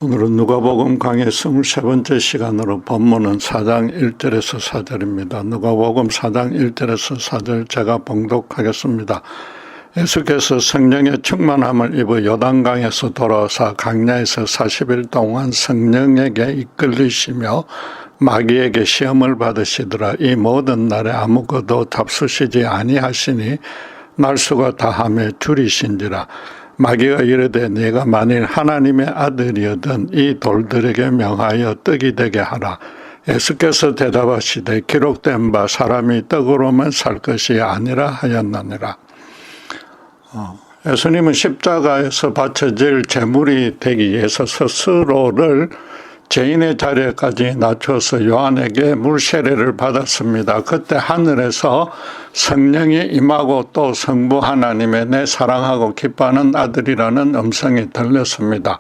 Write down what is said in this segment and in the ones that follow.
오늘은 누가복음 강의 23번째 시간으로 본문은 4장 1절에서 4절입니다. 누가복음 4장 1절에서 4절 제가 봉독하겠습니다. 예수께서 성령의 충만함을 입어 요단강에서 돌아오사 광야에서 40일 동안 성령에게 이끌리시며 마귀에게 시험을 받으시더라. 이 모든 날에 아무것도 잡수시지 아니하시니 날수가 다함에 줄이신지라. 마귀가 이르되 네가 만일 하나님의 아들이거든 이 돌들에게 명하여 떡이 되게 하라. 예수께서 대답하시되 기록된 바 사람이 떡으로만 살 것이 아니라 하였느니라. 예수님은 십자가에서 바쳐질 제물이 되기 위해서 스스로를 죄인의 자리에까지 낮춰서 요한에게 물세례를 받았습니다. 그때 하늘에서 성령이 임하고 또 성부 하나님의 내 사랑하고 기뻐하는 아들이라는 음성이 들렸습니다.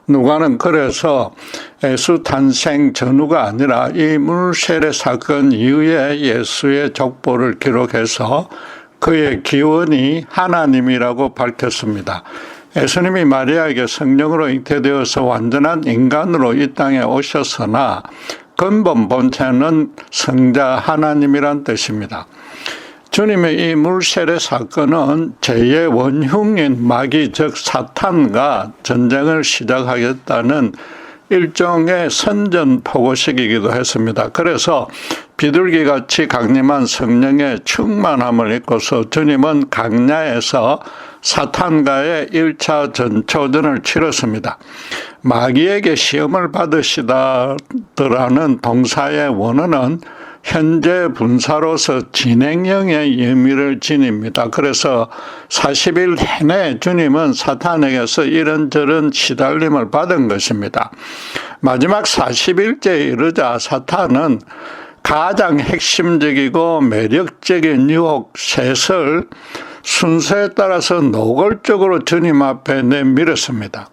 누가는 그래서 예수 탄생 전후가 아니라 이 물세례 사건 이후에 예수의 족보를 기록해서 그의 기원이 하나님이라고 밝혔습니다. 예수님이 마리아에게 성령으로 잉태되어서 완전한 인간으로 이 땅에 오셨으나 근본 본체는 성자 하나님이란 뜻입니다. 주님의 이 물세례 사건은 죄의 원흉인 마귀 즉 사탄과 전쟁을 시작하겠다는 일종의 선전포고식이기도 했습니다. 그래서 비둘기같이 강림한 성령의 충만함을 입고서 주님은 광야에서 사탄과의 1차 전초전을 치렀습니다. 마귀에게 시험을 받으시다라는 동사의 원어는 현재 분사로서 진행형의 의미를 지닙니다. 그래서 40일 내내 주님은 사탄에게서 이런저런 시달림을 받은 것입니다. 마지막 40일째에 이르자 사탄은 가장 핵심적이고 매력적인 유혹 셋을 순서에 따라서 노골적으로 주님 앞에 내밀었습니다.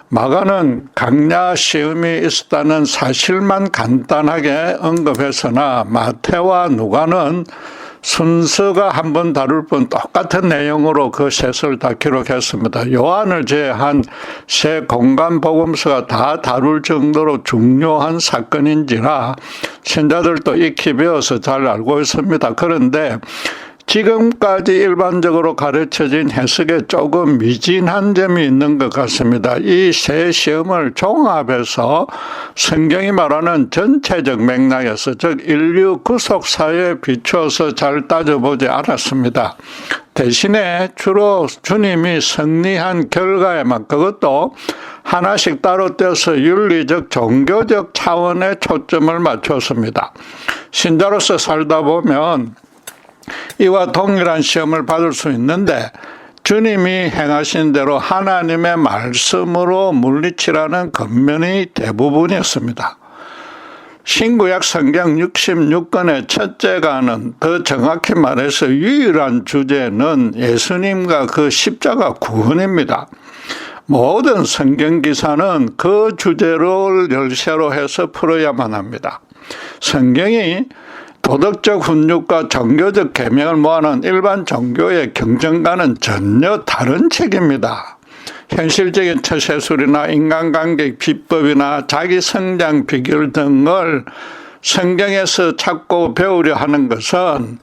마가는 광야 시험이 있었다는 사실만 간단하게 언급했으나 마태와 누가는 순서가 한번 다룰 뿐 똑같은 내용으로 그 셋을 다 기록했습니다. 요한을 제외한 세 공간 복음서가 다 다룰 정도로 중요한 사건인지라 신자들도 익히 배워서 잘 알고 있습니다. 그런데 지금까지 일반적으로 가르쳐진 해석에 조금 미진한 점이 있는 것 같습니다. 이 세 시험을 종합해서 성경이 말하는 전체적 맥락에서 즉 인류 구속사에 비추어서 잘 따져보지 않았습니다. 대신에 주로 주님이 승리한 결과에만 그것도 하나씩 따로 떼서 윤리적 종교적 차원에 초점을 맞췄습니다. 신자로서 살다 보면 이와 동일한 시험을 받을 수 있는데 주님이 행하신 대로 하나님의 말씀으로 물리치라는 겉면이 대부분이었습니다. 신구약 성경 66권의 첫째가는 더 정확히 말해서 유일한 주제는 예수님과 그 십자가 구원입니다. 모든 성경 기사는 그 주제를 열쇠로 해서 풀어야만 합니다. 성경이 도덕적 훈육과 종교적 계명을 모아놓은 일반 종교의 경전과는 전혀 다른 책입니다. 현실적인 처세술이나 인간관계 비법이나 자기 성장 비결 등을 성경에서 찾고 배우려 하는 것은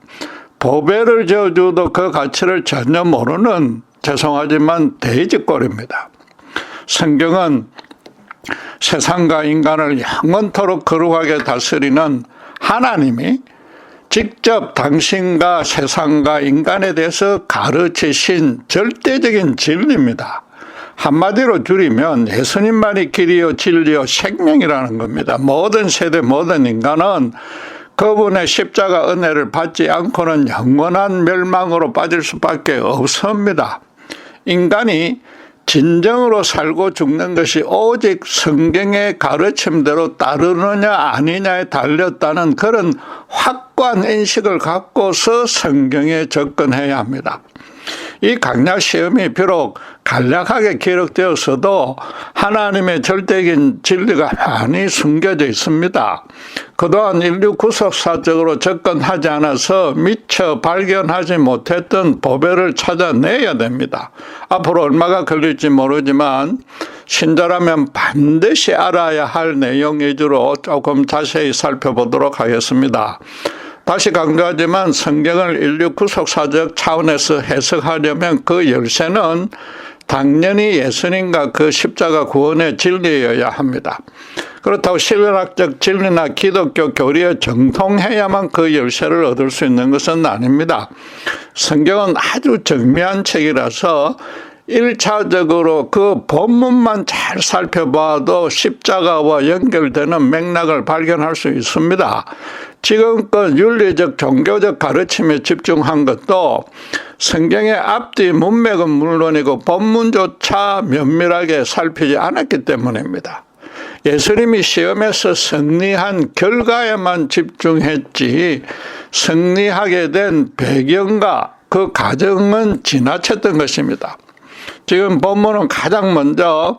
보배를 저어줘도 그 가치를 전혀 모르는 죄송하지만 돼지꼴입니다. 성경은 세상과 인간을 영원토록 거룩하게 다스리는 하나님이 직접 당신과 세상과 인간에 대해서 가르치신 절대적인 진리입니다. 한마디로 줄이면 예수님만이 길이요 진리요 생명이라는 겁니다. 모든 세대 모든 인간은 그분의 십자가 은혜를 받지 않고는 영원한 멸망으로 빠질 수밖에 없습니다. 인간이 진정으로 살고 죽는 것이 오직 성경의 가르침대로 따르느냐 아니냐에 달렸다는 그런 확고한 인식을 갖고서 성경에 접근해야 합니다. 이 광야 시험이 비록 간략하게 기록되었어도 하나님의 절대적인 진리가 많이 숨겨져 있습니다. 그동안 인류 구속사적으로 접근하지 않아서 미처 발견하지 못했던 보배를 찾아내야 됩니다. 앞으로 얼마가 걸릴지 모르지만 신자라면 반드시 알아야 할 내용 위주로 조금 자세히 살펴보도록 하겠습니다. 다시 강조하지만 성경을 인류 구속사적 차원에서 해석하려면 그 열쇠는 당연히 예수님과 그 십자가 구원의 진리여야 합니다. 그렇다고 신학적 진리나 기독교 교리에 정통해야만 그 열쇠를 얻을 수 있는 것은 아닙니다. 성경은 아주 정밀한 책이라서 1차적으로 그 본문만 잘 살펴봐도 십자가와 연결되는 맥락을 발견할 수 있습니다. 지금껏 윤리적 종교적 가르침에 집중한 것도 성경의 앞뒤 문맥은 물론이고 본문조차 면밀하게 살피지 않았기 때문입니다. 예수님이 시험에서 승리한 결과에만 집중했지 승리하게 된 배경과 그 과정은 지나쳤던 것입니다. 지금 본문은 가장 먼저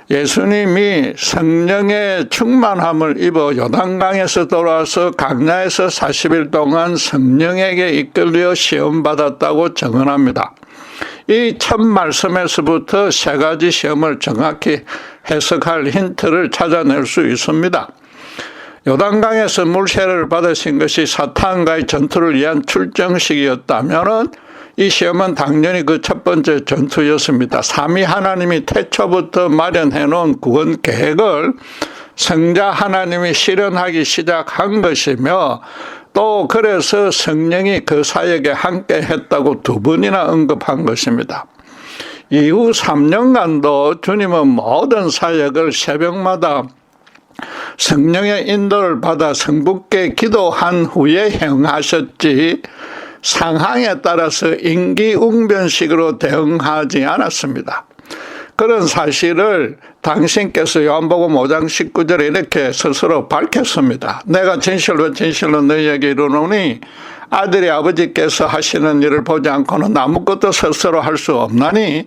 예수님이 성령의 충만함을 입어 요단강에서 돌아와서 광야에서 40일 동안 성령에게 이끌려 시험받았다고 증언합니다. 이 첫 말씀에서부터 세 가지 시험을 정확히 해석할 힌트를 찾아낼 수 있습니다. 요단강에서 물세례를 받으신 것이 사탄과의 전투를 위한 출정식이었다면 이 시험은 당연히 그 첫 번째 전투였습니다. 삼위 하나님이 태초부터 마련해 놓은 구원 계획을 성자 하나님이 실현하기 시작한 것이며 또 그래서 성령이 그 사역에 함께 했다고 두 번이나 언급한 것입니다. 이후 3년간도 주님은 모든 사역을 새벽마다 성령의 인도를 받아 성부께 기도한 후에 행하셨지 상황에 따라서 임기응변식으로 대응하지 않았습니다. 그런 사실을 당신께서 요한복음 5장 19절에 이렇게 스스로 밝혔습니다. 내가 진실로 진실로 너희에게 이르노니 아들이 아버지께서 하시는 일을 보지 않고는 아무것도 스스로 할 수 없나니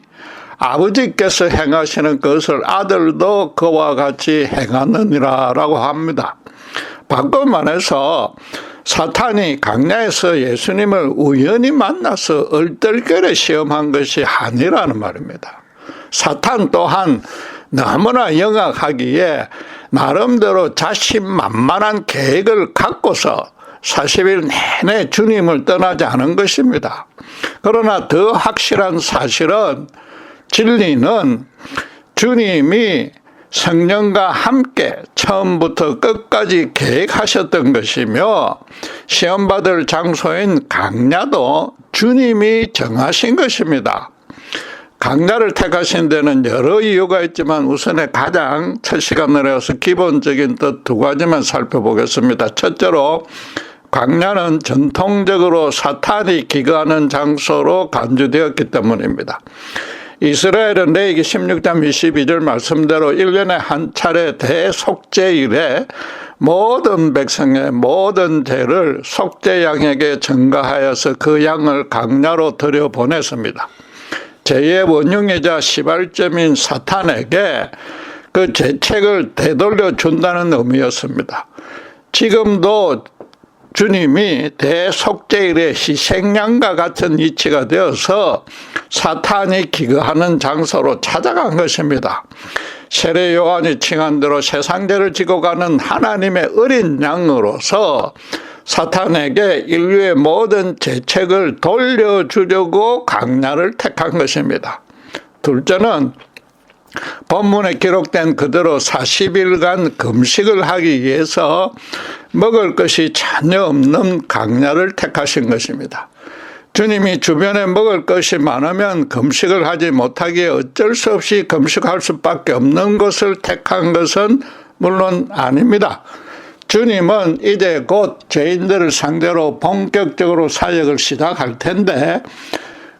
아버지께서 행하시는 것을 아들도 그와 같이 행하느니라 라고 합니다. 바꿔 말해서 사탄이 광야에서 예수님을 우연히 만나서 얼떨결에 시험한 것이 아니라는 말입니다. 사탄 또한 너무나 영악하기에 나름대로 자신만만한 계획을 갖고서 40일 내내 주님을 떠나지 않은 것입니다. 그러나 더 확실한 사실은 진리는 주님이 성령과 함께 처음부터 끝까지 계획하셨던 것이며 시험받을 장소인 광야도 주님이 정하신 것입니다. 광야를 택하신 데는 여러 이유가 있지만 우선에 가장 첫 시간을 해서 기본적인 뜻 두 가지만 살펴보겠습니다. 첫째로 광야는 전통적으로 사탄이 기거하는 장소로 간주되었기 때문입니다. 이스라엘은 레위기 16장 22절 말씀대로 1년에 한 차례 대속죄일에 모든 백성의 모든 죄를 속죄양에게 전가하여서 그 양을 광야로 들여보냈습니다. 죄의 원흉이자 시발점인 사탄에게 그 죄책을 되돌려 준다는 의미였습니다. 지금도 주님이 대속죄일의 희생양과 같은 이치가 되어서 사탄이 기거하는 장소로 찾아간 것입니다. 세례 요한이 칭한 대로 세상죄를 지고 가는 하나님의 어린 양으로서 사탄에게 인류의 모든 죄책을 돌려주려고 광야를 택한 것입니다. 둘째는 본문에 기록된 그대로 40일간 금식을 하기 위해서 먹을 것이 전혀 없는 광야를 택하신 것입니다. 주님이 주변에 먹을 것이 많으면 금식을 하지 못하기에 어쩔 수 없이 금식할 수밖에 없는 것을 택한 것은 물론 아닙니다. 주님은 이제 곧 죄인들을 상대로 본격적으로 사역을 시작할 텐데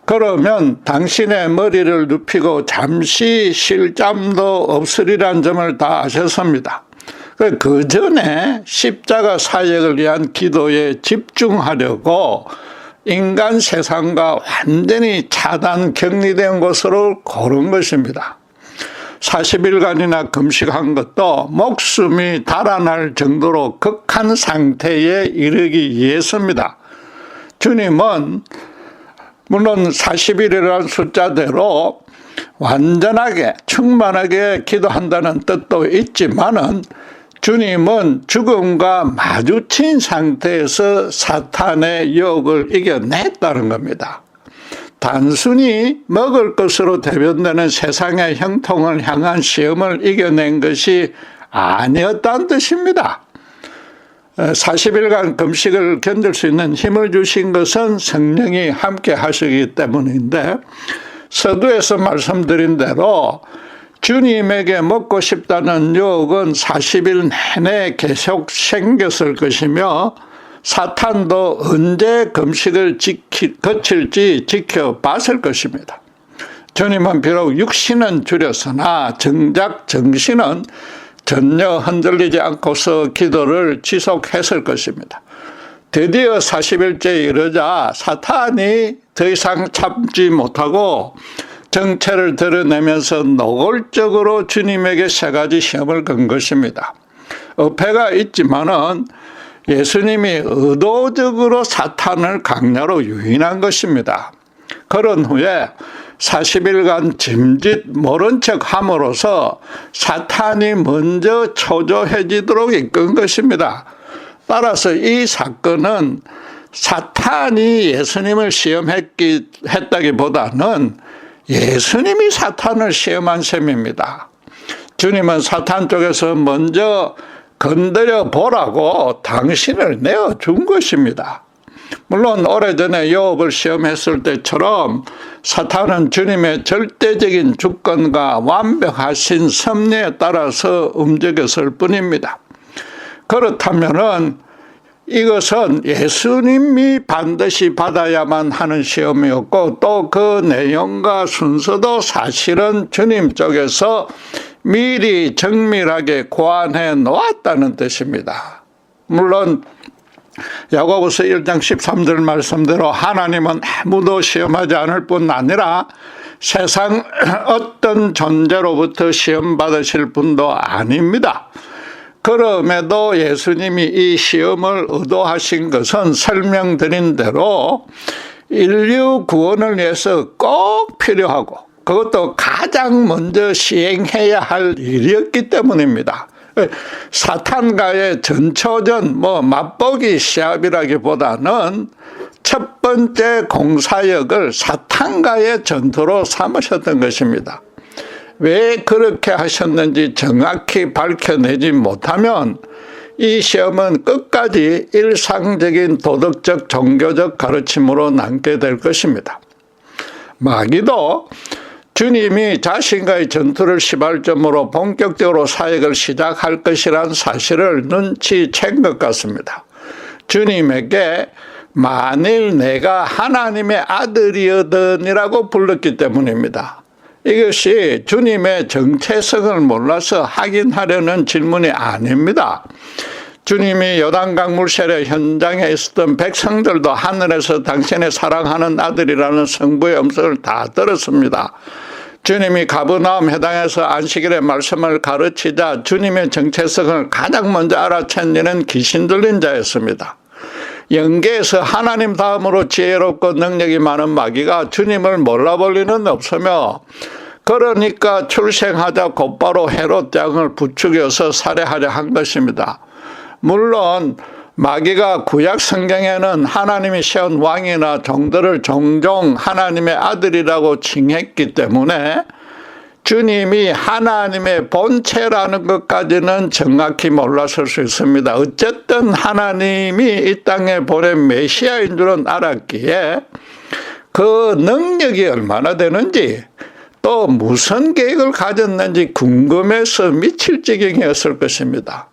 그러면 당신의 머리를 눕히고 잠시 쉴 잠도 없으리란 점을 다 아셨습니다. 그 전에 십자가 사역을 위한 기도에 집중하려고 인간 세상과 완전히 차단 격리된 곳으로 고른 것입니다. 40일간이나 금식한 것도 목숨이 달아날 정도로 극한 상태에 이르기 위해서입니다. 주님은 물론 40일이라는 숫자대로 완전하게 충만하게 기도한다는 뜻도 있지만은 주님은 죽음과 마주친 상태에서 사탄의 유혹을 이겨냈다는 겁니다. 단순히 먹을 것으로 대변되는 세상의 형통을 향한 시험을 이겨낸 것이 아니었다는 뜻입니다. 40일간 금식을 견딜 수 있는 힘을 주신 것은 성령이 함께 하시기 때문인데, 서두에서 말씀드린 대로 주님에게 먹고 싶다는 유혹은 40일 내내 계속 생겼을 것이며, 사탄도 언제 금식을 거칠지 지켜봤을 것입니다. 주님은 비록 육신은 줄였으나 정작 정신은 전혀 흔들리지 않고서 기도를 지속했을 것입니다. 드디어 40일째 이르자 사탄이 더 이상 참지 못하고 정체를 드러내면서 노골적으로 주님에게 세 가지 시험을 건 것입니다. 어폐가 있지만은 예수님이 의도적으로 사탄을 강야로 유인한 것입니다. 그런 후에 40일간 짐짓 모른 척 함으로써 사탄이 먼저 초조해지도록 이끈 것입니다. 따라서 이 사건은 사탄이 예수님을 시험했다기보다는 예수님이 사탄을 시험한 셈입니다. 주님은 사탄 쪽에서 먼저 건드려 보라고 당신을 내어준 것입니다. 물론 오래전에 욥을 시험했을 때처럼 사탄은 주님의 절대적인 주권과 완벽하신 섭리에 따라서 움직였을 뿐입니다. 그렇다면은 이것은 예수님이 반드시 받아야만 하는 시험이었고, 또 그 내용과 순서도 사실은 주님 쪽에서 미리 정밀하게 고안해 놓았다는 뜻입니다. 물론 야고보서 1장 13절 말씀대로 하나님은 아무도 시험하지 않을 뿐 아니라 세상 어떤 존재로부터 시험받으실 분도 아닙니다. 그럼에도 예수님이 이 시험을 의도하신 것은 설명드린 대로 인류 구원을 위해서 꼭 필요하고, 그것도 가장 먼저 시행해야 할 일이었기 때문입니다. 사탄과의 전초전, 맛보기 시합이라기보다는 첫 번째 공사역을 사탄과의 전투로 삼으셨던 것입니다. 왜 그렇게 하셨는지 정확히 밝혀내지 못하면 이 시험은 끝까지 일상적인 도덕적 종교적 가르침으로 남게 될 것입니다. 마귀도 주님이 자신과의 전투를 시발점으로 본격적으로 사역을 시작할 것이란 사실을 눈치챈 것 같습니다. 주님에게 만일 내가 하나님의 아들이거든이라고 불렀기 때문입니다. 이것이 주님의 정체성을 몰라서 확인하려는 질문이 아닙니다. 주님이 요단강 물세례 현장에 있었던 백성들도 하늘에서 당신의 사랑하는 아들이라는 성부의 음성을 다 들었습니다. 주님이 가버나움 해당에서 안식일의 말씀을 가르치자 주님의 정체성을 가장 먼저 알아챈 이는 귀신 들린 자였습니다. 영계에서 하나님 다음으로 지혜롭고 능력이 많은 마귀가 주님을 몰라볼 리는 없으며, 그러니까 출생하자 곧바로 헤롯 왕을 부추겨서 살해하려 한 것입니다. 물론 마귀가 구약 성경에는 하나님이 세운 왕이나 종들을 종종 하나님의 아들이라고 칭했기 때문에 주님이 하나님의 본체라는 것까지는 정확히 몰랐을 수 있습니다. 어쨌든 하나님이 이 땅에 보낸 메시아인 줄은 알았기에 그 능력이 얼마나 되는지, 또 무슨 계획을 가졌는지 궁금해서 미칠 지경이었을 것입니다.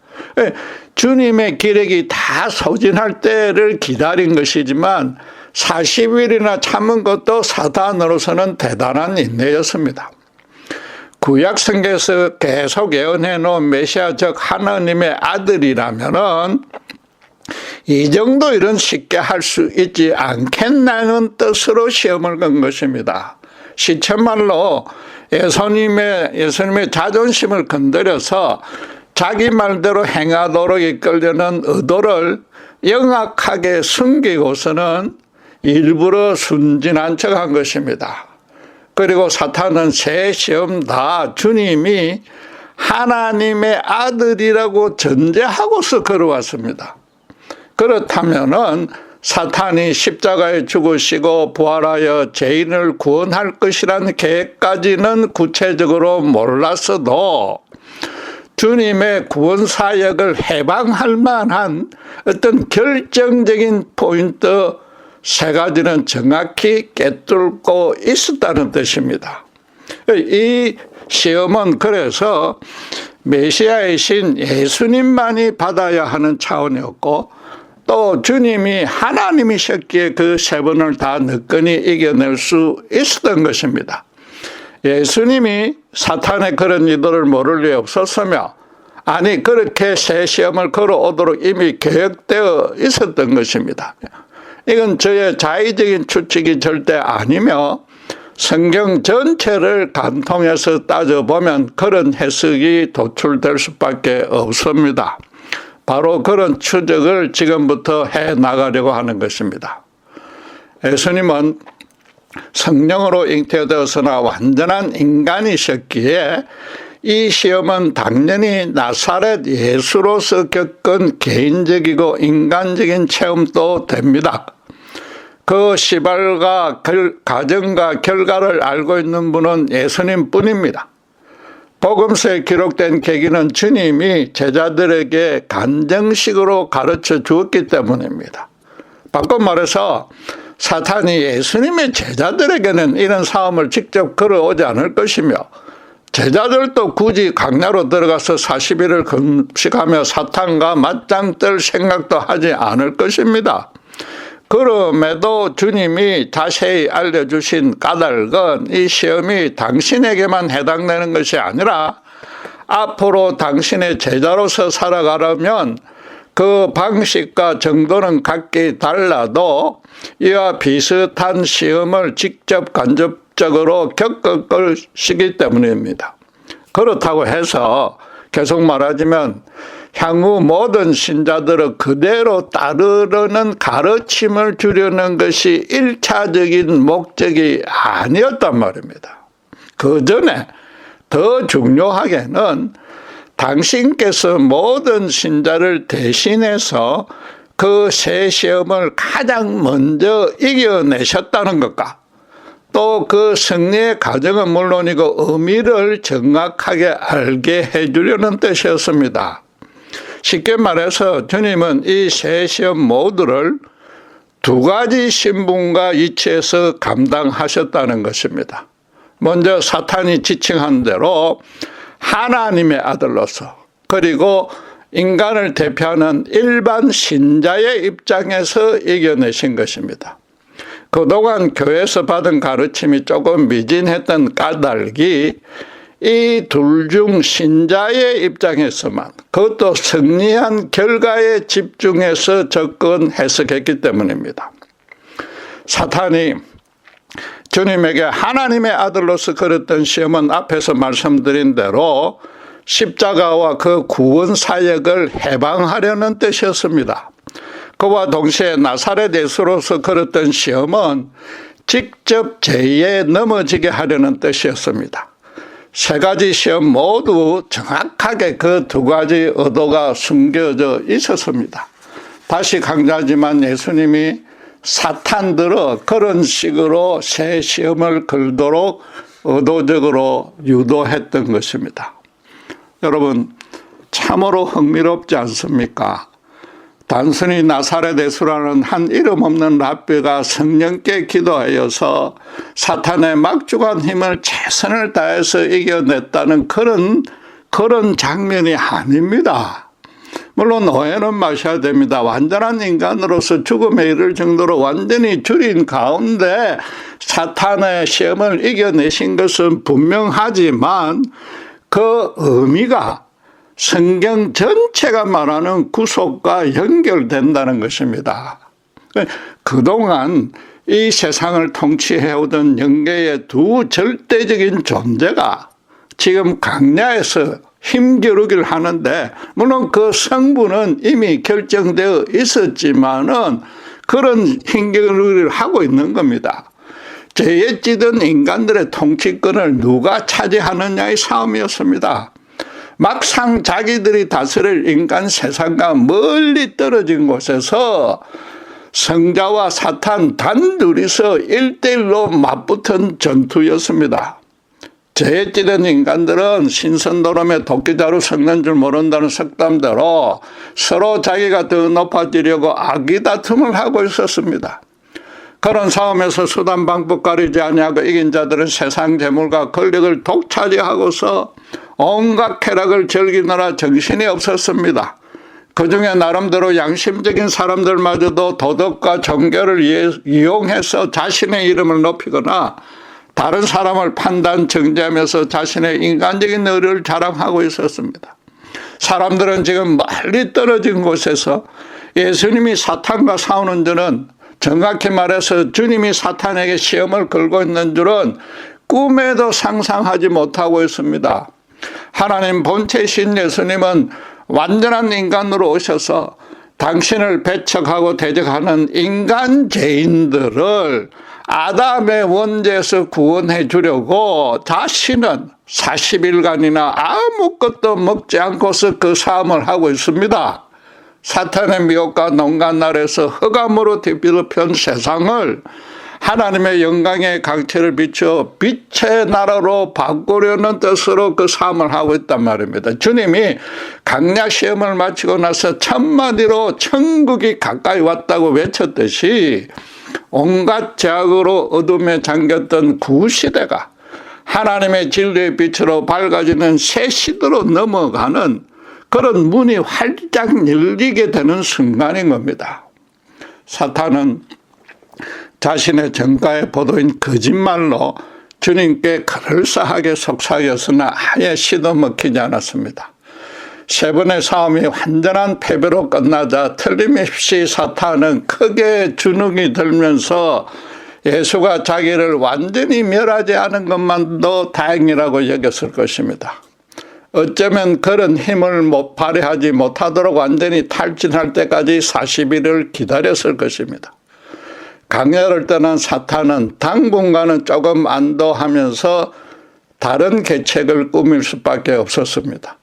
주님의 기력이 다 소진할 때를 기다린 것이지만 40일이나 참은 것도 사단으로서는 대단한 인내였습니다. 구약 성경에서 계속 예언해 놓은 메시아 즉 하나님의 아들이라면은 이 정도 일은 쉽게 할 수 있지 않겠나는 뜻으로 시험을 건 것입니다. 시쳇말로 예수님의 자존심을 건드려서 자기 말대로 행하도록 이끌려는 의도를 영악하게 숨기고서는 일부러 순진한 척한 것입니다. 그리고 사탄은 세 시험 다 주님이 하나님의 아들이라고 전제하고서 걸어왔습니다. 그렇다면은 사탄이 십자가에 죽으시고 부활하여 죄인을 구원할 것이라는 계획까지는 구체적으로 몰랐어도 주님의 구원 사역을 해방할 만한 어떤 결정적인 포인트 세 가지는 정확히 꿰뚫고 있었다는 뜻입니다. 이 시험은 그래서 메시아의 신 예수님만이 받아야 하는 차원이었고 또 주님이 하나님이셨기에 그 세 번을 다 너끈히 이겨낼 수 있었던 것입니다. 예수님이 사탄의 그런 의도를 모를 리 없었으며 아니 그렇게 새 시험을 걸어오도록 이미 계획되어 있었던 것입니다. 이건 저의 자의적인 추측이 절대 아니며 성경 전체를 관통해서 따져보면 그런 해석이 도출될 수밖에 없습니다. 바로 그런 추적을 지금부터 해나가려고 하는 것입니다. 예수님은 성령으로 잉태되었으나 완전한 인간이셨기에 이 시험은 당연히 나사렛 예수로서 겪은 개인적이고 인간적인 체험도 됩니다. 그 시발과 과정과 결과를 알고 있는 분은 예수님 뿐입니다. 복음서에 기록된 계기는 주님이 제자들에게 간정식으로 가르쳐 주었기 때문입니다. 바꿔 말해서 사탄이 예수님의 제자들에게는 이런 싸움을 직접 걸어오지 않을 것이며 제자들도 굳이 광야로 들어가서 40일을 금식하며 사탄과 맞짱 뜰 생각도 하지 않을 것입니다. 그럼에도 주님이 자세히 알려주신 까닭은 이 시험이 당신에게만 해당되는 것이 아니라 앞으로 당신의 제자로서 살아가려면 그 방식과 정도는 각기 달라도 이와 비슷한 시험을 직접 간접적으로 겪을 것이기 때문입니다. 그렇다고 해서 계속 말하자면 향후 모든 신자들을 그대로 따르려는 가르침을 주려는 것이 1차적인 목적이 아니었단 말입니다. 그 전에 더 중요하게는 당신께서 모든 신자를 대신해서 그 새 시험을 가장 먼저 이겨내셨다는 것과 또 그 승리의 과정은 물론이고 의미를 정확하게 알게 해주려는 뜻이었습니다. 쉽게 말해서 주님은 이 세 시험 모두를 두 가지 신분과 위치에서 감당하셨다는 것입니다. 먼저 사탄이 지칭한 대로 하나님의 아들로서 그리고 인간을 대표하는 일반 신자의 입장에서 이겨내신 것입니다. 그동안 교회에서 받은 가르침이 조금 미진했던 까닭이 이 둘 중 신자의 입장에서만 그것도 승리한 결과에 집중해서 접근 해석했기 때문입니다. 사탄이 주님에게 하나님의 아들로서 걸었던 시험은 앞에서 말씀드린 대로 십자가와 그 구원 사역을 해방하려는 뜻이었습니다. 그와 동시에 나사렛 예수로서 걸었던 시험은 직접 죄에 넘어지게 하려는 뜻이었습니다. 세 가지 시험 모두 정확하게 그 두 가지 의도가 숨겨져 있었습니다. 다시 강조하지만 예수님이 사탄들어 그런 식으로 새 시험을 걸도록 의도적으로 유도했던 것입니다. 여러분 참으로 흥미롭지 않습니까? 단순히 나사렛 예수라는 한 이름 없는 랍비가 성령께 기도하여서 사탄의 막중한 힘을 최선을 다해서 이겨냈다는 그런 장면이 아닙니다. 물론 오해는 마셔야 됩니다. 완전한 인간으로서 죽음에 이를 정도로 완전히 줄인 가운데 사탄의 시험을 이겨내신 것은 분명하지만 그 의미가 성경 전체가 말하는 구속과 연결된다는 것입니다. 그동안 이 세상을 통치해오던 영계의 두 절대적인 존재가 지금 광야에서 힘겨루기를 하는데 물론 그 성부는 이미 결정되어 있었지만은 그런 힘겨루기를 하고 있는 겁니다. 죄에 찌든 인간들의 통치권을 누가 차지하느냐의 싸움이었습니다. 막상 자기들이 다스릴 인간 세상과 멀리 떨어진 곳에서 성자와 사탄 단둘이서 1대1로 맞붙은 전투였습니다. 죄에 찌든 인간들은 신선노름에 도끼자루 섞는 줄 모른다는 속담대로 서로 자기가 더 높아지려고 악의다툼을 하고 있었습니다. 그런 싸움에서 수단 방법 가리지 아니하고 이긴 자들은 세상 재물과 권력을 독차지하고서 온갖 쾌락을 즐기느라 정신이 없었습니다. 그중에 나름대로 양심적인 사람들마저도 도덕과 종교를 이용해서 자신의 이름을 높이거나 다른 사람을 판단 정죄하면서 자신의 인간적인 의를 자랑하고 있었습니다. 사람들은 지금 멀리 떨어진 곳에서 예수님이 사탄과 싸우는 줄은, 정확히 말해서 주님이 사탄에게 시험을 걸고 있는 줄은 꿈에도 상상하지 못하고 있습니다. 하나님 본체이신 예수님은 완전한 인간으로 오셔서 당신을 배척하고 대적하는 인간 죄인들을 아담의 원죄에서 구원해 주려고 자신은 40일간이나 아무것도 먹지 않고서 그 싸움을 하고 있습니다. 사탄의 미혹과 농간 날에서 흑암으로 뒤덮인 세상을 하나님의 영광의 강체를 비추어 빛의 나라로 바꾸려는 뜻으로 그 싸움을 하고 있단 말입니다. 주님이 강약 시험을 마치고 나서 천마디로 천국이 가까이 왔다고 외쳤듯이 온갖 제약으로 어둠에 잠겼던 구시대가 하나님의 진리의 빛으로 밝아지는 새 시대로 넘어가는 그런 문이 활짝 열리게 되는 순간인 겁니다. 사탄은 자신의 정가의 보도인 거짓말로 주님께 그럴싸하게 속삭였으나 아예 시도 먹히지 않았습니다. 세 번의 싸움이 완전한 패배로 끝나자 틀림없이 사탄은 크게 주눅이 들면서 예수가 자기를 완전히 멸하지 않은 것만도 다행이라고 여겼을 것입니다. 어쩌면 그런 힘을 발휘하지 못하도록 완전히 탈진할 때까지 40일을 기다렸을 것입니다. 강야를 떠난 사탄은 당분간은 조금 안도하면서 다른 계책을 꾸밀 수밖에 없었습니다.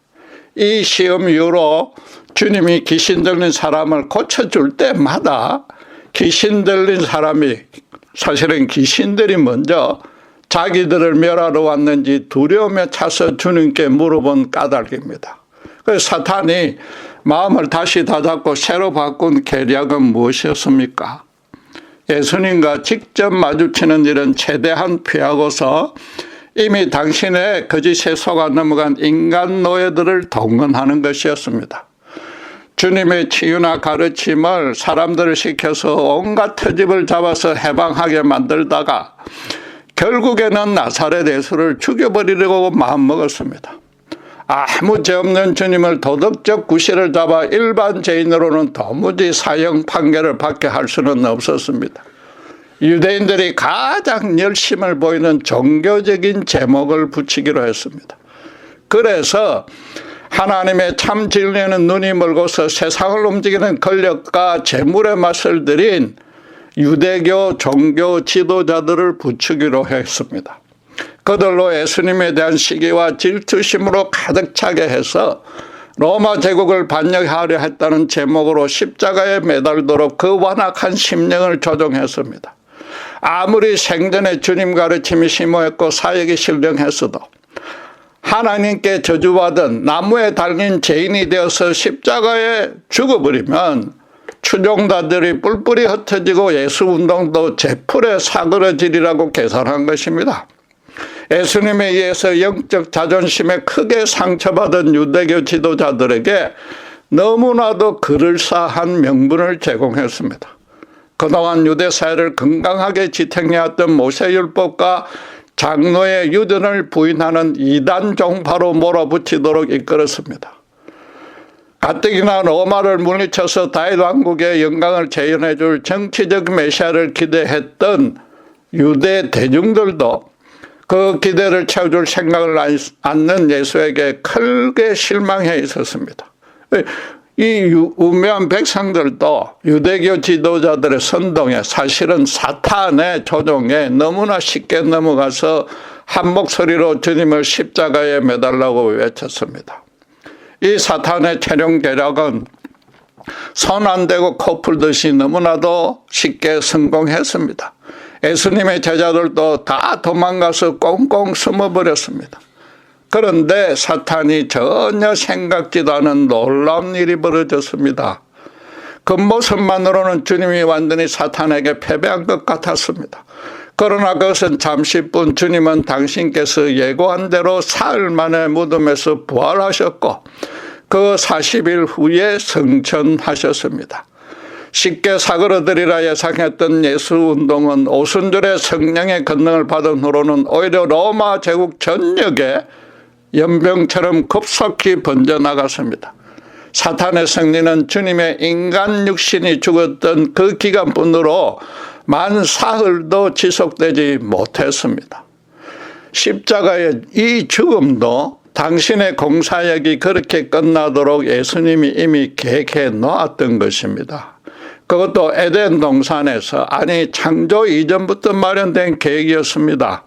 이 시험 이후로 주님이 귀신 들린 사람을 고쳐줄 때마다 귀신 들린 사람이, 사실은 귀신들이 먼저 자기들을 멸하러 왔는지 두려움에 차서 주님께 물어본 까닭입니다. 그래서 사탄이 마음을 다시 다잡고 새로 바꾼 계략은 무엇이었습니까? 예수님과 직접 마주치는 일은 최대한 피하고서 이미 당신의 거짓에 속아 넘어간 인간 노예들을 동원하는 것이었습니다. 주님의 치유나 가르침을 사람들을 시켜서 온갖 트집을 잡아서 해방하게 만들다가 결국에는 나사렛 예수를 죽여버리려고 마음먹었습니다. 아무 죄 없는 주님을 도덕적 구실을 잡아 일반 죄인으로는 도무지 사형 판결을 받게 할 수는 없었습니다. 유대인들이 가장 열심을 보이는 종교적인 제목을 붙이기로 했습니다. 그래서 하나님의 참 진리는 눈이 멀고서 세상을 움직이는 권력과 재물의 맛을 들인 유대교 종교 지도자들을 붙이기로 했습니다. 그들로 예수님에 대한 시기와 질투심으로 가득 차게 해서 로마 제국을 반역하려 했다는 제목으로 십자가에 매달도록 그 완악한 심령을 조종했습니다. 아무리 생전에 주님 가르침이 심오했고 사역이 신령했어도 하나님께 저주받은 나무에 달린 죄인이 되어서 십자가에 죽어버리면 추종자들이 뿔뿔이 흩어지고 예수운동도 제풀에 사그러지리라고 계산한 것입니다. 예수님에 의해서 영적 자존심에 크게 상처받은 유대교 지도자들에게 너무나도 그럴싸한 명분을 제공했습니다. 그동안 유대 사회를 건강하게 지탱해왔던 모세율법과 장로의 유전을 부인하는 이단 종파로 몰아붙이도록 이끌었습니다. 가뜩이나 로마를 물리쳐서 다윗 왕국의 영광을 재현해 줄 정치적 메시아를 기대했던 유대 대중들도 그 기대를 채워줄 생각을 않는 예수에게 크게 실망해 있었습니다. 이 우매한 백성들도 유대교 지도자들의 선동에 사실은 사탄의 조종에 너무나 쉽게 넘어가서 한 목소리로 주님을 십자가에 매달라고 외쳤습니다. 이 사탄의 최종 계략은 손 안 대고 코 풀듯이 너무나도 쉽게 성공했습니다. 예수님의 제자들도 다 도망가서 꽁꽁 숨어버렸습니다. 그런데 사탄이 전혀 생각지도 않은 놀라운 일이 벌어졌습니다. 그 모습만으로는 주님이 완전히 사탄에게 패배한 것 같았습니다. 그러나 그것은 잠시뿐. 주님은 당신께서 예고한 대로 사흘 만에 무덤에서 부활하셨고 그 40일 후에 승천하셨습니다. 쉽게 사그러들이라 예상했던 예수운동은 오순절에 성령의 권능을 받은 후로는 오히려 로마 제국 전역에 연병처럼 급속히 번져나갔습니다. 사탄의 승리는 주님의 인간 육신이 죽었던 그 기간뿐으로 만 사흘도 지속되지 못했습니다. 십자가의 이 죽음도 당신의 공사역이 그렇게 끝나도록 예수님이 이미 계획해 놓았던 것입니다. 그것도 에덴 동산에서, 아니 창조 이전부터 마련된 계획이었습니다.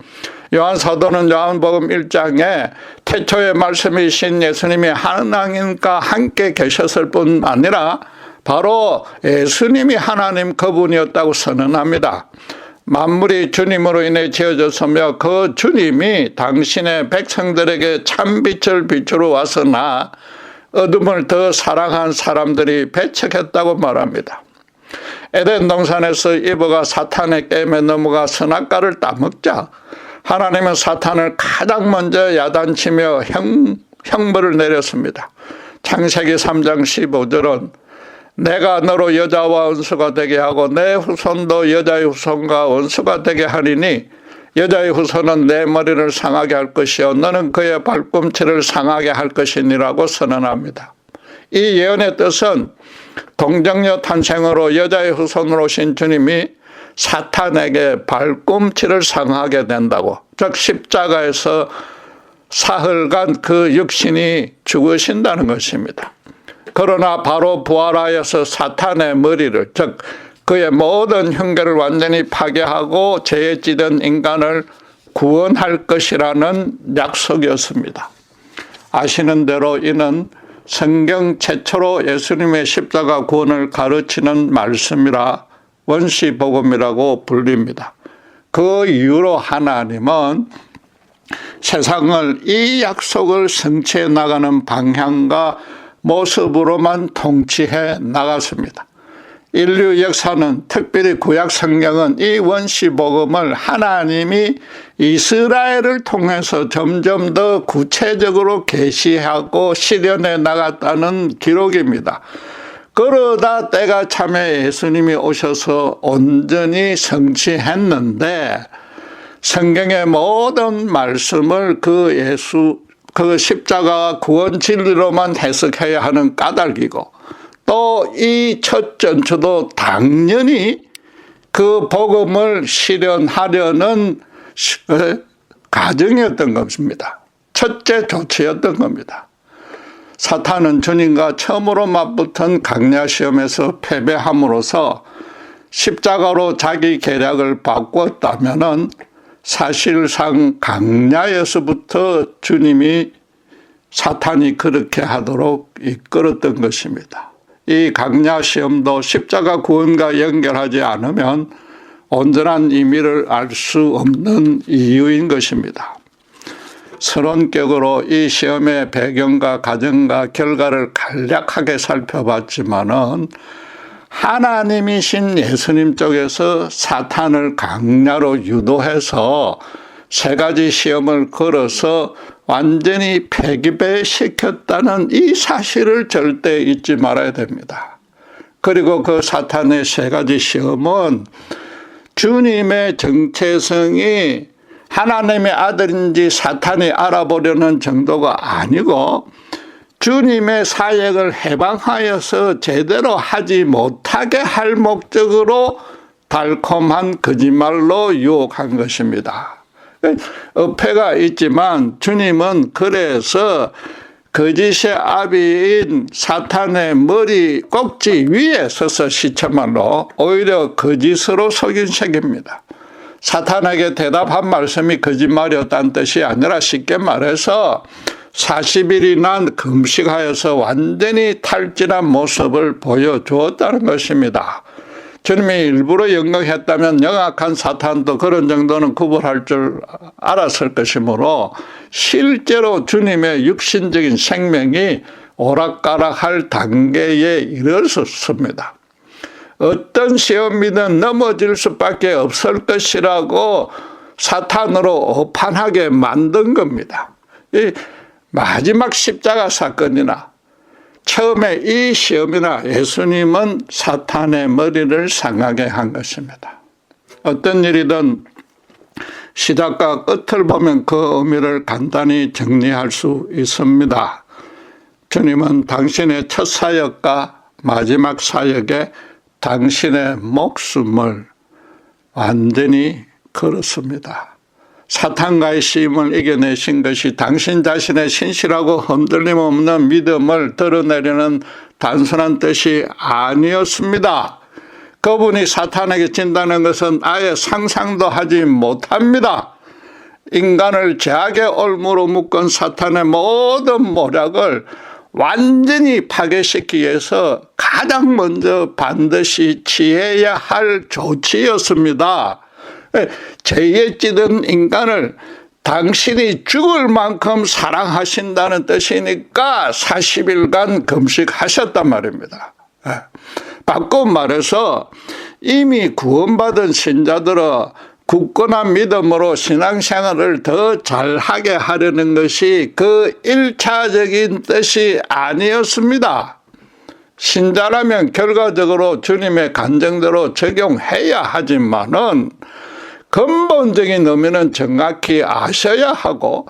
요한 사도는 요한복음 1장에 태초의 말씀이신 예수님이 하나님과 함께 계셨을 뿐 아니라 바로 예수님이 하나님 그분이었다고 선언합니다. 만물이 주님으로 인해 지어졌으며 그 주님이 당신의 백성들에게 참빛을 비추러 왔으나 어둠을 더 사랑한 사람들이 배척했다고 말합니다. 에덴 동산에서 이브가 사탄의 게임에 넘어가 선악과를 따먹자 하나님은 사탄을 가장 먼저 야단치며 형벌을 내렸습니다. 창세기 3장 15절은 내가 너로 여자와 원수가 되게 하고 내 후손도 여자의 후손과 원수가 되게 하리니 여자의 후손은 내 머리를 상하게 할 것이요 너는 그의 발꿈치를 상하게 할 것이니라고 선언합니다. 이 예언의 뜻은 동정녀 탄생으로 여자의 후손으로 오신 주님이 사탄에게 발꿈치를 상하게 된다고, 즉 십자가에서 사흘간 그 육신이 죽으신다는 것입니다. 그러나 바로 부활하여서 사탄의 머리를, 즉 그의 모든 흉계를 완전히 파괴하고 죄에 찌든 인간을 구원할 것이라는 약속이었습니다. 아시는 대로 이는 성경 최초로 예수님의 십자가 구원을 가르치는 말씀이라 원시복음이라고 불립니다. 그 이후로 하나님은 세상을 이 약속을 성취해 나가는 방향과 모습으로만 통치해 나갔습니다. 인류 역사는, 특별히 구약 성경은 이 원시복음을 하나님이 이스라엘을 통해서 점점 더 구체적으로 계시하고 실현해 나갔다는 기록입니다. 그러다 때가 참에 예수님이 오셔서 온전히 성취했는데 성경의 모든 말씀을 그 십자가 구원 진리로만 해석해야 하는 까닭이고, 또 이 첫 전초도 당연히 그 복음을 실현하려는 과정이었던 것입니다. 첫째 조치였던 겁니다. 사탄은 주님과 처음으로 맞붙은 강야시험에서 패배함으로써 십자가로 자기 계략을 바꿨다면은 사실상 강야에서부터 주님이 사탄이 그렇게 하도록 이끌었던 것입니다. 이 강야시험도 십자가 구원과 연결하지 않으면 온전한 의미를 알 수 없는 이유인 것입니다. 서론격으로 이 시험의 배경과 과정과 결과를 간략하게 살펴봤지만은 하나님이신 예수님 쪽에서 사탄을 강야로 유도해서 세 가지 시험을 걸어서 완전히 패배시켰다는 이 사실을 절대 잊지 말아야 됩니다. 그리고 그 사탄의 세 가지 시험은 주님의 정체성이 하나님의 아들인지 사탄이 알아보려는 정도가 아니고 주님의 사역을 해방하여서 제대로 하지 못하게 할 목적으로 달콤한 거짓말로 유혹한 것입니다. 어폐가 있지만 주님은 그래서 거짓의 아비인 사탄의 머리 꼭지 위에 서서 시체말로 오히려 거짓으로 속인 색입니다. 사탄에게 대답한 말씀이 거짓말이었다는 뜻이 아니라 쉽게 말해서 40일이나 금식하여서 완전히 탈진한 모습을 보여주었다는 것입니다. 주님이 일부러 영광했다면 영악한 사탄도 그런 정도는 구분할 줄 알았을 것이므로 실제로 주님의 육신적인 생명이 오락가락할 단계에 이르렀습니다. 어떤 시험이든 넘어질 수밖에 없을 것이라고 사탄으로 오판하게 만든 겁니다. 이 마지막 십자가 사건이나 처음에 이 시험이나 예수님은 사탄의 머리를 상하게 한 것입니다. 어떤 일이든 시작과 끝을 보면 그 의미를 간단히 정리할 수 있습니다. 주님은 당신의 첫 사역과 마지막 사역에 당신의 목숨을 완전히 걸었습니다. 사탄과의 시험을 이겨내신 것이 당신 자신의 신실하고 흔들림 없는 믿음을 드러내려는 단순한 뜻이 아니었습니다. 그분이 사탄에게 진다는 것은 아예 상상도 하지 못합니다. 인간을 죄악의 올무로 묶은 사탄의 모든 모략을 완전히 파괴시키기 위해서 가장 먼저 반드시 취해야 할 조치였습니다. 죄에 찌든 인간을 당신이 죽을 만큼 사랑하신다는 뜻이니까 40일간 금식하셨단 말입니다. 바꿔 말해서 이미 구원받은 신자들은 굳건한 믿음으로 신앙생활을 더 잘하게 하려는 것이 그 1차적인 뜻이 아니었습니다. 신자라면 결과적으로 주님의 간증대로 적용해야 하지만은 근본적인 의미는 정확히 아셔야 하고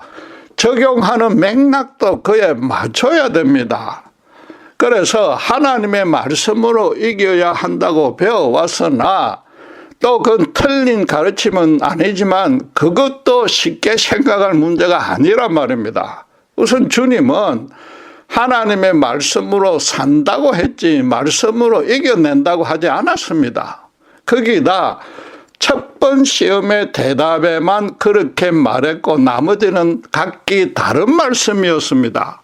적용하는 맥락도 그에 맞춰야 됩니다. 그래서 하나님의 말씀으로 이겨야 한다고 배워왔으나 또 그건 틀린 가르침은 아니지만 그것도 쉽게 생각할 문제가 아니란 말입니다. 우선 주님은 하나님의 말씀으로 산다고 했지 말씀으로 이겨낸다고 하지 않았습니다. 거기다 첫 번 시험의 대답에만 그렇게 말했고 나머지는 각기 다른 말씀이었습니다.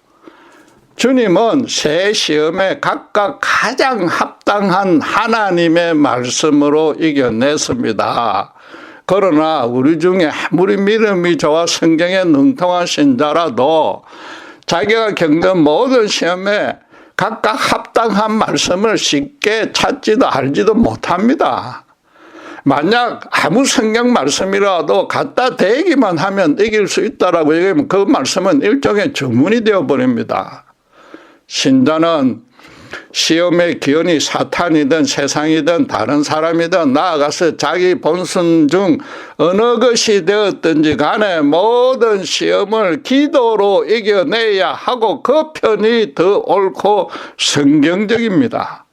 주님은 세 시험에 각각 가장 합당한 하나님의 말씀으로 이겨냈습니다. 그러나 우리 중에 아무리 믿음이 좋아 성경에 능통한 신자라도 자기가 겪는 모든 시험에 각각 합당한 말씀을 쉽게 찾지도 알지도 못합니다. 만약 아무 성경 말씀이라도 갖다 대기만 하면 이길 수 있다라고 얘기하면 그 말씀은 일종의 주문이 되어버립니다. 신자는 시험의 기원이 사탄이든 세상이든 다른 사람이든 나아가서 자기 본성 중 어느 것이 되었든지 간에 모든 시험을 기도로 이겨내야 하고 그 편이 더 옳고 성경적입니다.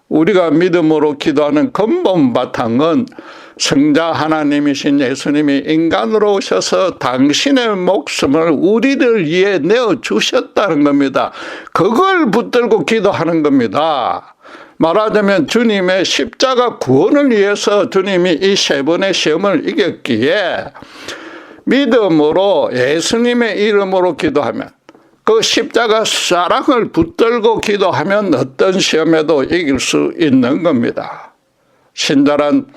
우리가 믿음으로 기도하는 근본 바탕은 성자 하나님이신 예수님이 인간으로 오셔서 당신의 목숨을 우리를 위해 내어주셨다는 겁니다. 그걸 붙들고 기도하는 겁니다. 말하자면 주님의 십자가 구원을 위해서 주님이 이 세 번의 시험을 이겼기에 믿음으로 예수님의 이름으로 기도하면 그 십자가 사랑을 붙들고 기도하면 어떤 시험에도 이길 수 있는 겁니다. 신자란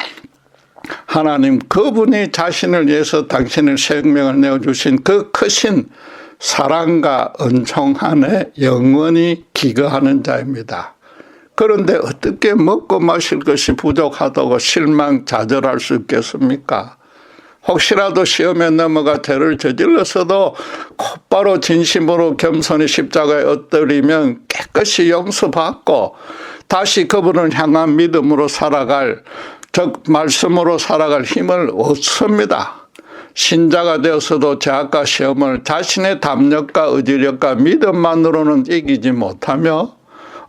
하나님 그분이 자신을 위해서 당신의 생명을 내어주신 그 크신 사랑과 은총 안에 영원히 기거하는 자입니다. 그런데 어떻게 먹고 마실 것이 부족하다고 실망 좌절할 수 있겠습니까? 혹시라도 시험에 넘어가 죄를 저질렀어도 곧바로 진심으로 겸손히 십자가에 엎드리면 깨끗이 용서받고 다시 그분을 향한 믿음으로 살아갈, 즉 말씀으로 살아갈 힘을 얻습니다. 신자가 되어서도 죄악과 시험을 자신의 담력과 의지력과 믿음만으로는 이기지 못하며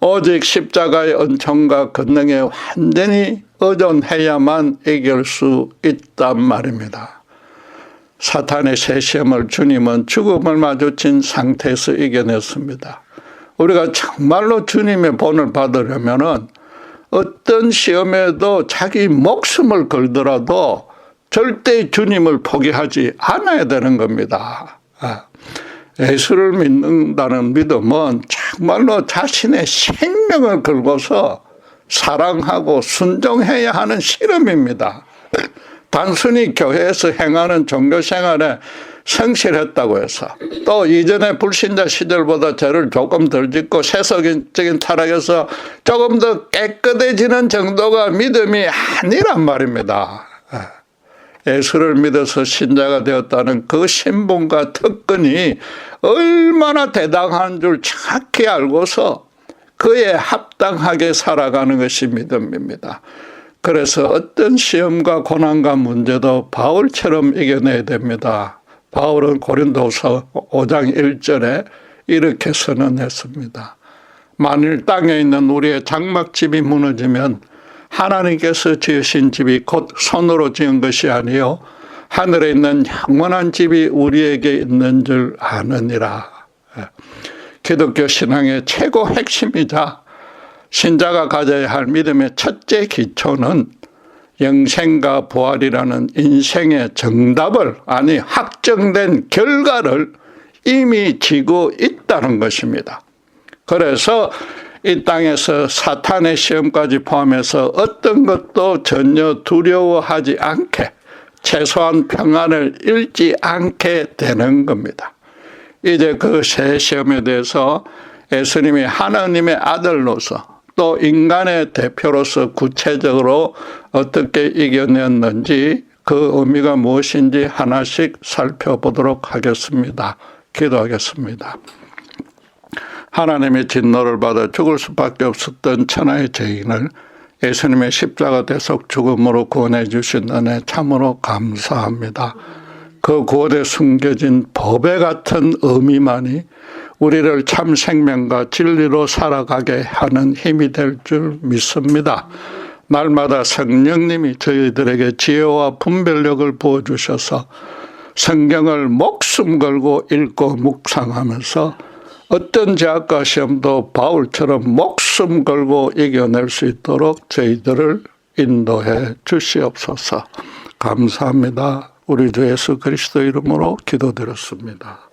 오직 십자가의 은총과 권능에 완전히 의존해야만 이길 수 있단 말입니다. 사탄의 새 시험을 주님은 죽음을 마주친 상태에서 이겨냈습니다. 우리가 정말로 주님의 본을 받으려면은 어떤 시험에도 자기 목숨을 걸더라도 절대 주님을 포기하지 않아야 되는 겁니다. 예수를 믿는다는 믿음은 정말로 자신의 생명을 걸고서 사랑하고 순종해야 하는 실험입니다. 단순히 교회에서 행하는 종교생활에 성실했다고 해서 또 이전에 불신자 시절보다 죄를 조금 덜 짓고 세속적인 타락에서 조금 더 깨끗해지는 정도가 믿음이 아니란 말입니다. 예수를 믿어서 신자가 되었다는 그 신분과 특권이 얼마나 대단한 줄 정확히 알고서 그에 합당하게 살아가는 것이 믿음입니다. 그래서 어떤 시험과 고난과 문제도 바울처럼 이겨내야 됩니다. 바울은 고린도서 5장 1절에 이렇게 선언했습니다. 만일 땅에 있는 우리의 장막집이 무너지면 하나님께서 지으신 집이 곧 손으로 지은 것이 아니요 하늘에 있는 영원한 집이 우리에게 있는 줄 아느니라. 기독교 신앙의 최고 핵심이자 신자가 가져야 할 믿음의 첫째 기초는 영생과 부활이라는 인생의 정답을, 아니 확정된 결과를 이미 지고 있다는 것입니다. 그래서 이 땅에서 사탄의 시험까지 포함해서 어떤 것도 전혀 두려워하지 않게 최소한 평안을 잃지 않게 되는 겁니다. 이제 그 새 시험에 대해서 예수님이 하나님의 아들로서 또 인간의 대표로서 구체적으로 어떻게 이겨냈는지 그 의미가 무엇인지 하나씩 살펴보도록 하겠습니다. 기도하겠습니다. 하나님의 진노를 받아 죽을 수밖에 없었던 천하의 죄인을 예수님의 십자가 대속 죽음으로 구원해 주신 은혜 참으로 감사합니다. 그 구원에 숨겨진 법에 같은 의미만이 우리를 참 생명과 진리로 살아가게 하는 힘이 될 줄 믿습니다. 날마다 성령님이 저희들에게 지혜와 분별력을 부어주셔서 성경을 목숨 걸고 읽고 묵상하면서 어떤 제약과 시험도 바울처럼 목숨 걸고 이겨낼 수 있도록 저희들을 인도해 주시옵소서. 감사합니다. 우리 주 예수 그리스도 이름으로 기도드렸습니다.